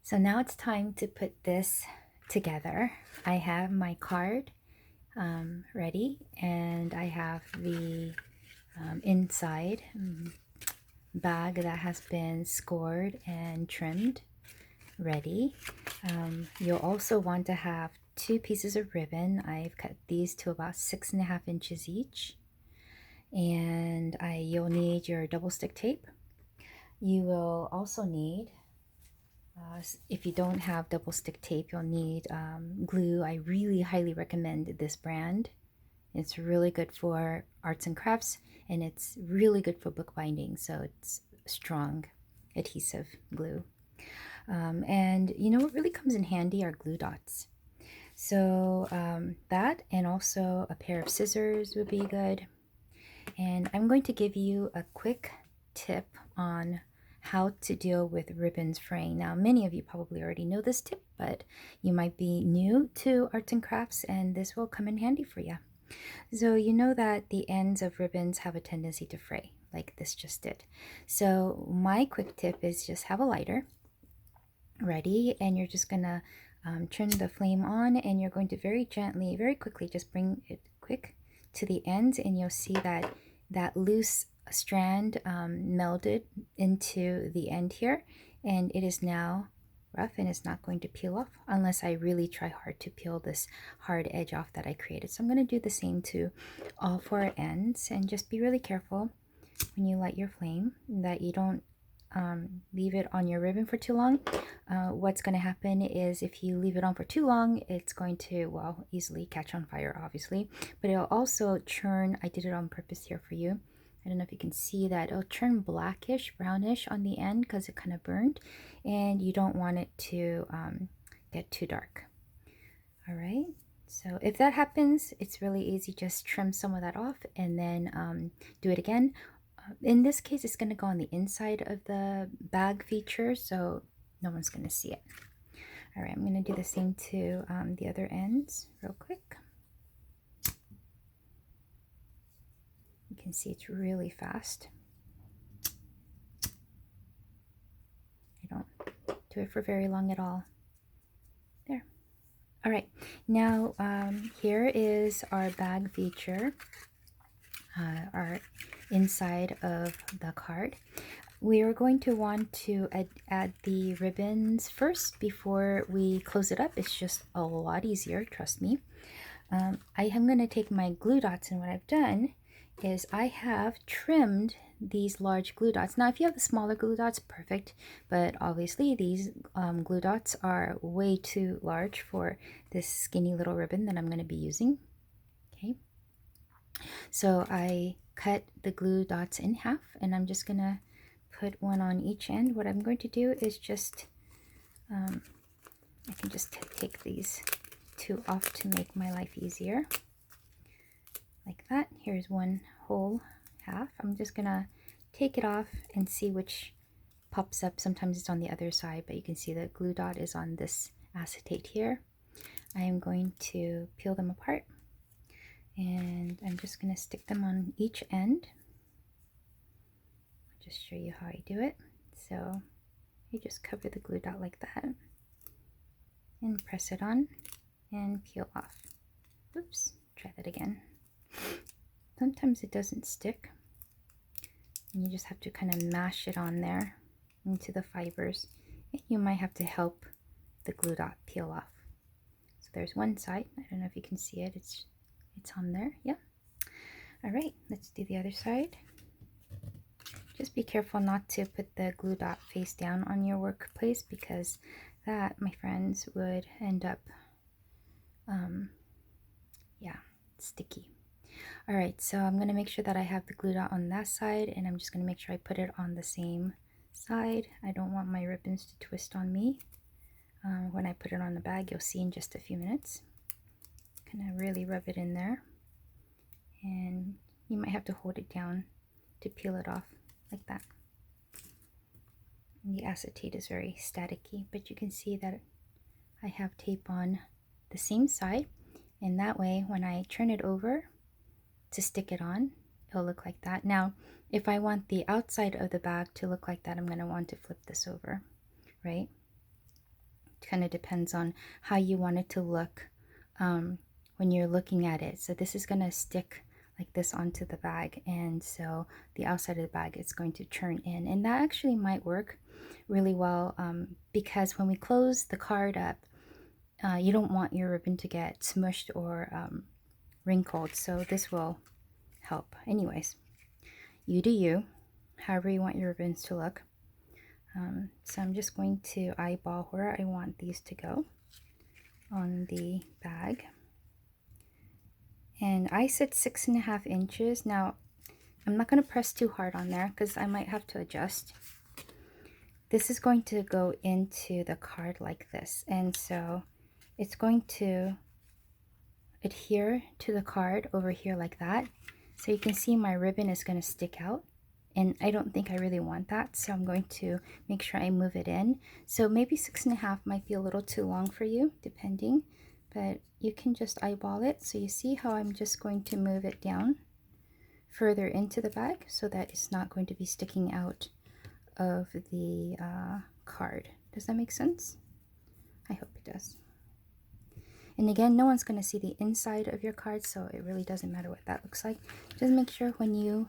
So now it's time to put this together. I have my card ready, and I have the inside bag that has been scored and trimmed ready. You'll also want to have 2 pieces of ribbon. I've cut these to about 6.5 inches each. And you'll need your double stick tape. You will also need if you don't have double stick tape, you'll need glue. I really highly recommend this brand. It's really good for arts and crafts, and it's really good for bookbinding. So it's strong adhesive glue. And you know what really comes in handy are glue dots. So that, and also a pair of scissors would be good. And I'm going to give you a quick tip on how to deal with ribbons fraying. Now, many of you probably already know this tip, but you might be new to arts and crafts, and this will come in handy for you. So you know that the ends of ribbons have a tendency to fray, like this just did. So my quick tip is just have a lighter ready, and you're just gonna turn the flame on, and you're going to very gently, very quickly, just bring it quick to the ends, and you'll see that that loose strand melded into the end here, and it is now rough and it's not going to peel off unless I really try hard to peel this hard edge off that I created. So I'm going to do the same to all 4 ends, and just be really careful when you light your flame that you don't leave it on your ribbon for too long. What's going to happen is if you leave it on for too long, it's going to, well, easily catch on fire, obviously, but it'll also churn. I did it on purpose here for you. I don't know if you can see that. It'll turn blackish, brownish on the end because it kind of burned, and you don't want it to get too dark. All right. So if that happens, it's really easy. Just trim some of that off and then do it again. In this case, it's going to go on the inside of the bag feature, so no one's going to see it. All right, I'm going to do the same to the other ends real quick. You can see it's really fast. I don't do it for very long at all. There. All right, now here is our bag feature, our inside of the card. We are going to want to add the ribbons first before we close it up. It's just a lot easier, trust me. I am going to take my glue dots, and what I've done is I have trimmed these large glue dots. Now, if you have the smaller glue dots, perfect, but obviously these glue dots are way too large for this skinny little ribbon that I'm going to be using. Okay, so I cut the glue dots in half, and I'm just going to put one on each end. What I'm going to do is just, I can just take these 2 off to make my life easier. Like that. Here's one whole half. I'm just gonna take it off and see which pops up. Sometimes it's on the other side, but you can see the glue dot is on this acetate here. I am going to peel them apart, and I'm just gonna stick them on each end. Just show you how I do it. So you just cover the glue dot like that and press it on and peel off. Oops, try that again. Sometimes it doesn't stick, and you just have to kind of mash it on there into the fibers, and you might have to help the glue dot peel off. So there's one side. I don't know if you can see it. It's on there. Yeah. All right, let's do the other side. Just be careful not to put the glue dot face down on your workplace, because that, my friends, would end up, yeah, sticky. All right, so I'm going to make sure that I have the glue dot on that side, and I'm just going to make sure I put it on the same side. I don't want my ribbons to twist on me. When I put it on the bag, you'll see in just a few minutes. Kind of really rub it in there, and you might have to hold it down to peel it off like that. And the acetate is very staticky, but you can see that I have tape on the same side, and that way when I turn it over to stick it on, it'll look like that. Now, if I want the outside of the bag to look like that, I'm going to want to flip this over, right? kind of depends on how you want it to look when you're looking at it. So this is going to stick like this onto the bag, and so the outside of the bag is going to turn in, and that actually might work really well because when we close the card up, you don't want your ribbon to get smushed or wrinkled, so this will help. Anyways, you do you, however you want your ribbons to look. So I'm just going to eyeball where I want these to go on the bag. And I said 6.5 inches. Now, I'm not going to press too hard on there because I might have to adjust. This is going to go into the card like this. And so it's going to adhere to the card over here like that. So you can see my ribbon is going to stick out. And I don't think I really want that. So I'm going to make sure I move it in. So maybe 6.5 might be a little too long for you, depending. But you can just eyeball it. So you see how I'm just going to move it down further into the bag so that it's not going to be sticking out of the card. Does that make sense? I hope it does. And again, no one's going to see the inside of your card, so it really doesn't matter what that looks like. Just make sure when you,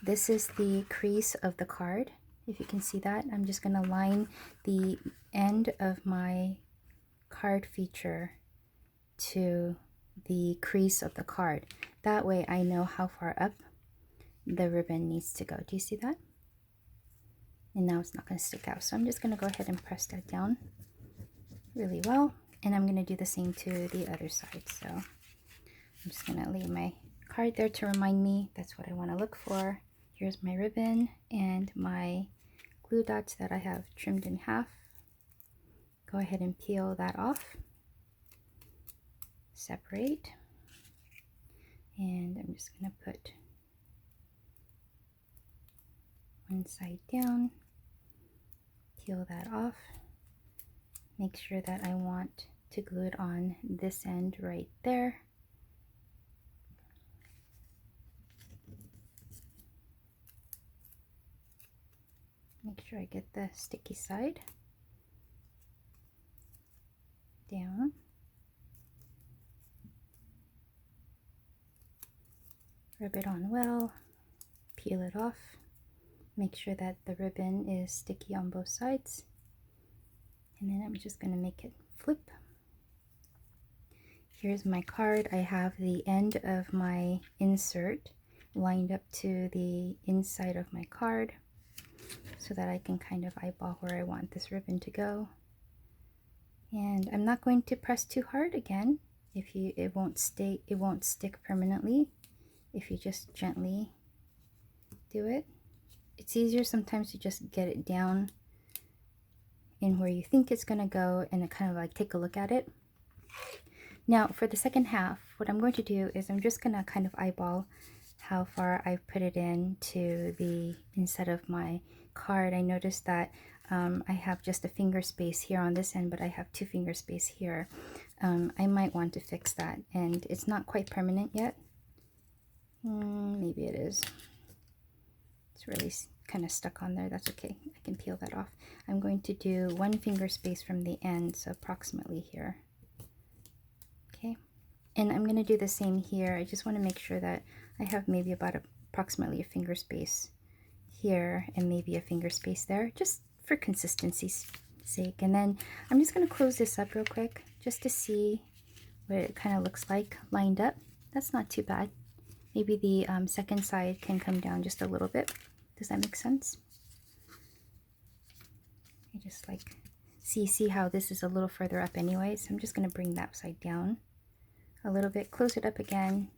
this is the crease of the card. If you can see that, I'm just going to line the end of my card feature to the crease of the card. That way I know how far up the ribbon needs to go. Do you see that? And now it's not going to stick out. So I'm just going to go ahead and press that down really well. And I'm going to do the same to the other side. So I'm just going to leave my card there to remind me that's what I want to look for. Here's my ribbon and my glue dots that I have trimmed in half. Go ahead and peel that off. Separate. And I'm just going to put one side down, peel that off, make sure that I want to glue it on this end right there. Make sure I get the sticky side down. Rub it on well, peel it off. Make sure that the ribbon is sticky on both sides. And then I'm just going to make it flip. Here's my card. I have the end of my insert lined up to the inside of my card so that I can kind of eyeball where I want this ribbon to go. And I'm not going to press too hard again. It won't stick permanently if you just gently do it. It's easier sometimes to just get it down in where you think it's going to go and kind of like take a look at it. Now for the second half, what I'm going to do is I'm just going to kind of eyeball how far I've put it in to the inside of my card. I noticed that I have just a finger space here on this end, but I have 2 finger space here. I might want to fix that, and it's not quite permanent yet. Maybe it is. It's really kind of stuck on there. That's okay. I can peel that off. I'm going to do 1 finger space from the end, so approximately here. Okay. And I'm going to do the same here. I just want to make sure that I have maybe about approximately a finger space here and maybe a finger space there, just for consistency's sake. And then I'm just going to close this up real quick just to see what it kind of looks like lined up. That's not too bad. Maybe the second side can come down just a little bit. Does that make sense? I just like see how this is a little further up anyway, so I'm just going to bring that side down a little bit, close it up again,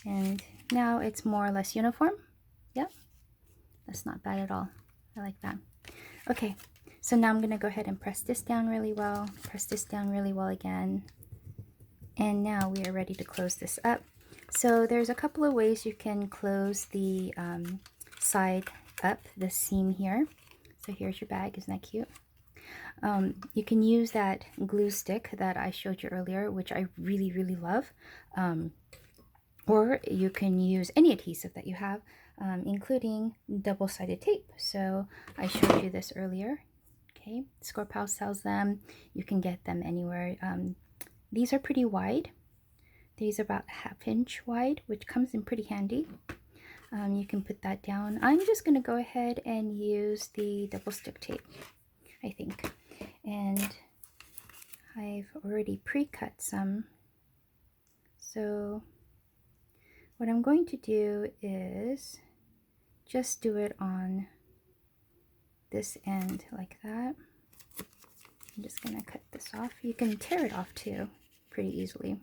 and now it's more or less uniform. Yep, that's not bad at all. I like that. Okay, so now I'm going to go ahead and press this down really well, press this down really well again, and now we are ready to close this up. So there's a couple of ways you can close the side up, the seam here. So here's your bag. Isn't that cute? You can use that glue stick that I showed you earlier, which I really, really love. Or you can use any adhesive that you have, including double-sided tape. So I showed you this earlier. Okay, Scorpal sells them. You can get them anywhere. These are pretty wide. These are about 1/2 inch wide, which comes in pretty handy. You can put that down. I'm just going to go ahead and use the double stick tape, I think. And I've already pre-cut some. So what I'm going to do is just do it on this end like that. I'm just going to cut this off. You can tear it off too pretty easily.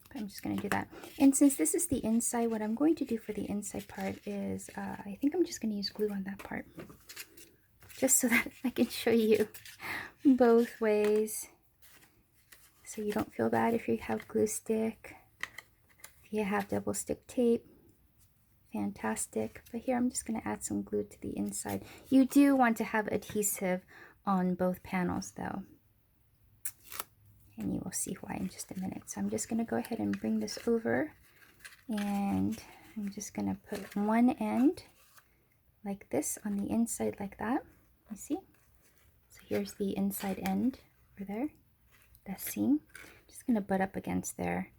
But I'm just going to do that. And since this is the inside, what I'm going to do for the inside part is I think I'm just going to use glue on that part. Just so that I can show you both ways. So you don't feel bad if you have glue stick. If you have double stick tape, fantastic. But here I'm just going to add some glue to the inside. You do want to have adhesive on both panels though. And you will see why in just a minute. So I'm just going to go ahead and bring this over. And I'm just going to put one end like this on the inside like that. You see? So here's the inside end over there. That seam. I'm just going to butt up against there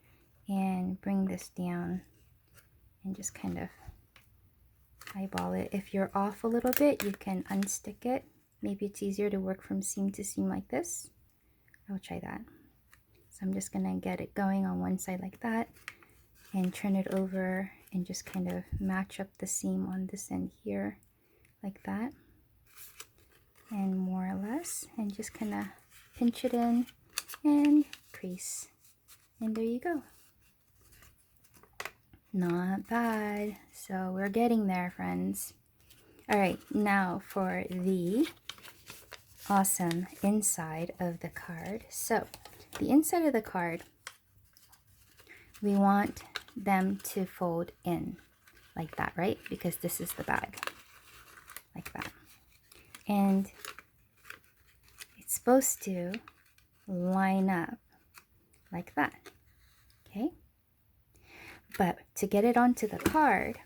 and bring this down and just kind of eyeball it. If you're off a little bit, you can unstick it. Maybe it's easier to work from seam to seam like this. I'll try that. So I'm just going to get it going on one side like that and turn it over and just kind of match up the seam on this end here like that. And more or less, and just kind of pinch it in and crease. And there you go. Not bad. So we're getting there, friends. All right, now for the awesome inside of the card. So the inside of the card, we want them to fold in like that, right? Because this is the bag, like that. And it's supposed to line up like that, okay? But to get it onto the card,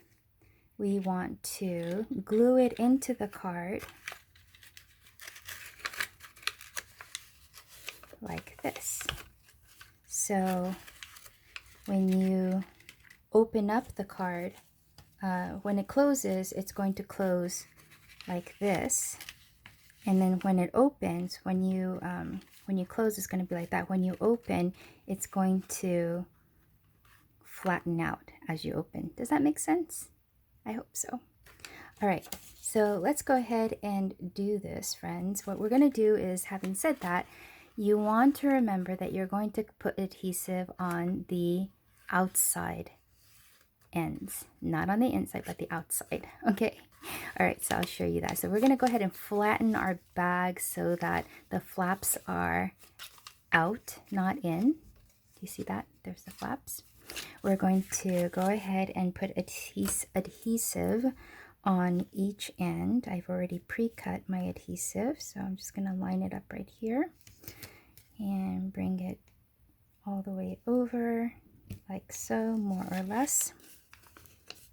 we want to glue it into the card like this. So when you open up the card, when it closes, it's going to close like this. And then when it opens, when you close, it's going to be like that. When you open, it's going to flatten out as you open. Does that make sense? I hope so. All right, so let's go ahead and do this, friends. What we're going to do is, having said that, you want to remember that you're going to put adhesive on the outside ends, not on the inside, but the outside. Okay. All right, so I'll show you that. So we're going to go ahead and flatten our bag so that the flaps are out, not in. Do you see that? There's the flaps. We're going to go ahead and put adhesive on each end. I've already pre-cut my adhesive, so I'm just going to line it up right here and bring it all the way over like so, more or less.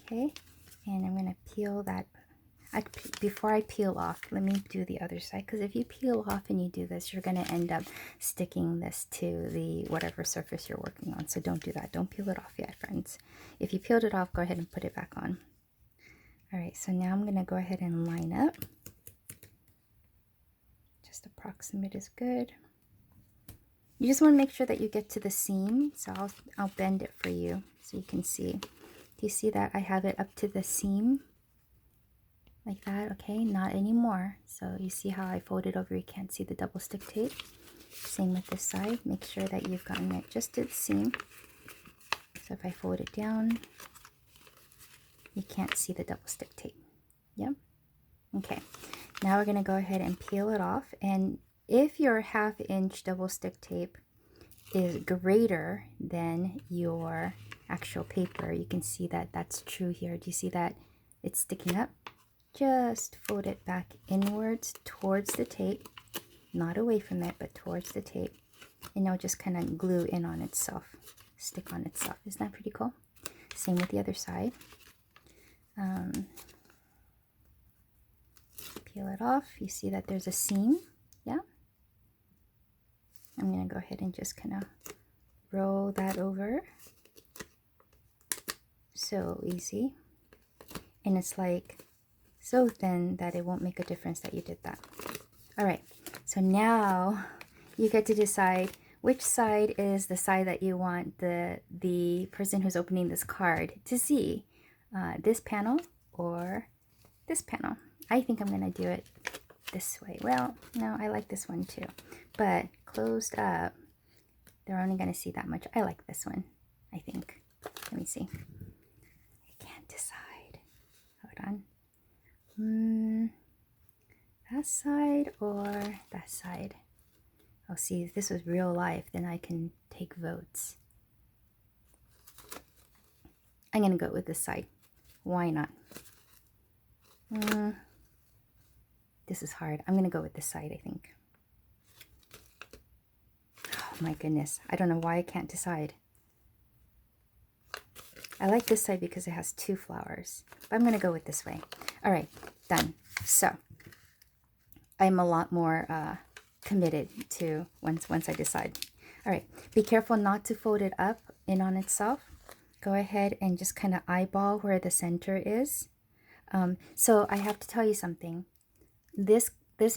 Okay, and I'm going to peel that. Before I peel off, let me do the other side, because if you peel off and you do this, you're going to end up sticking this to the whatever surface you're working on. So don't do that. Don't peel it off yet, friends. If you peeled it off, go ahead and put it back on. All right, so now I'm going to go ahead and line up. Just approximate is good. You just want to make sure that you get to the seam. So I'll bend it for you so you can see. Do you see that I have it up to the seam? Like that, okay, not anymore. So you see how I fold it over, you can't see the double stick tape. Same with this side, make sure that you've gotten it just to the seam. So if I fold it down, you can't see the double stick tape. Yep. Okay, now we're gonna go ahead and peel it off. And if your 1/2 inch double stick tape is greater than your actual paper, you can see that that's true here. Do you see that it's sticking up? Just fold it back inwards towards the tape, not away from it, but towards the tape, and it'll just kind of glue in on itself, stick on itself. Isn't that pretty cool? Same with the other side. peel it off. You see that there's a seam, yeah? I'm gonna go ahead and just kind of roll that over. So easy. And it's like so thin that it won't make a difference that you did that. All right, so now you get to decide which side is the side that you want the person who's opening this card to see. This panel or this panel. I think I'm gonna do it this way. Well, no, I like this one too. But closed up, they're only gonna see that much. I like this one, I think. Let me see. I can't decide. Hold on. That side or that side? Oh, see, if this was real life, then I can take votes. I'm gonna go with this side. Why not? This is hard. I'm gonna go with this side, I think. Oh my goodness. I don't know why I can't decide. I like this side because it has 2 flowers, but I'm gonna go with this way. All right, done. So I'm a lot more committed to once I decide. All right, be careful not to fold it up in on itself. Go ahead and just kind of eyeball where the center is. So I have to tell you something. This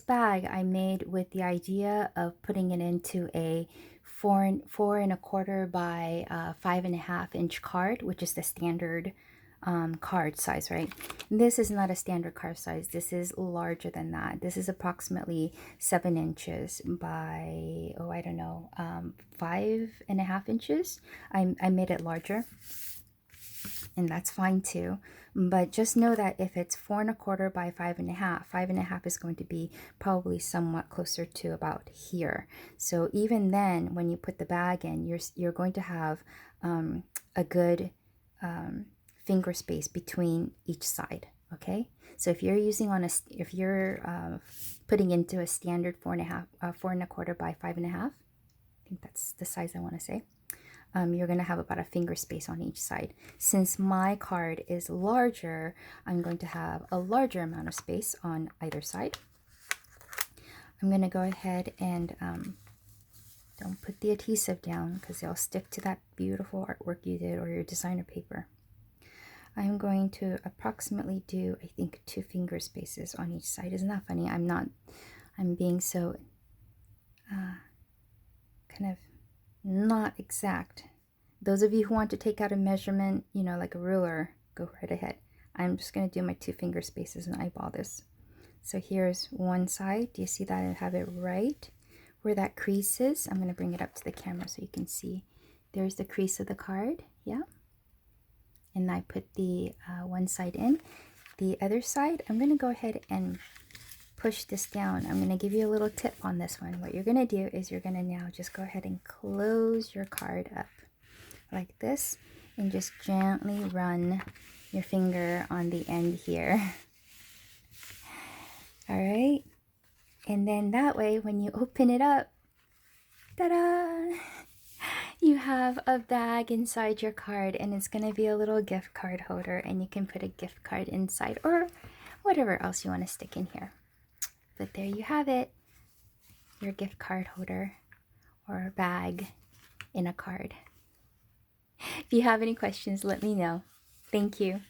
bag I made with the idea of putting it into a 4 1/4 by 5.5 inch card, which is the standard card size, right? This is not a standard card size. This is larger than that. This is approximately 7 inches by, oh, I don't know, 5.5 inches. I made it larger, and that's fine too. But just know that if it's 4 1/4 by 5.5, 5.5 is going to be probably somewhat closer to about here. So even then, when you put the bag in, you're going to have a good finger space between each side. Okay, so if you're using if you're putting into a standard 4 1/4 by 5.5, I think that's the size I want to say. You're going to have about a finger space on each side. Since my card is larger, I'm going to have a larger amount of space on either side. I'm going to go ahead and don't put the adhesive down because they'll stick to that beautiful artwork you did or your designer paper. I'm going to approximately do, I think, 2 finger spaces on each side. Isn't that funny? I'm being so kind of not exact. Those of you who want to take out a measurement, you know, like a ruler, go right ahead. I'm just going to do my 2 finger spaces and eyeball this. So here's one side. Do you see that I have it right where that crease is? I'm going to bring it up to the camera so you can see. There's the crease of the card, yeah? And I put the one side in. The other side, I'm going to go ahead and push this down. I'm going to give you a little tip on this one. What you're going to do is you're going to now just go ahead and close your card up like this and just gently run your finger on the end here. All right. And then that way, when you open it up, ta-da! You have a bag inside your card, and it's going to be a little gift card holder, and you can put a gift card inside or whatever else you want to stick in here. But there you have it, your gift card holder or bag in a card. If you have any questions, let me know. Thank you.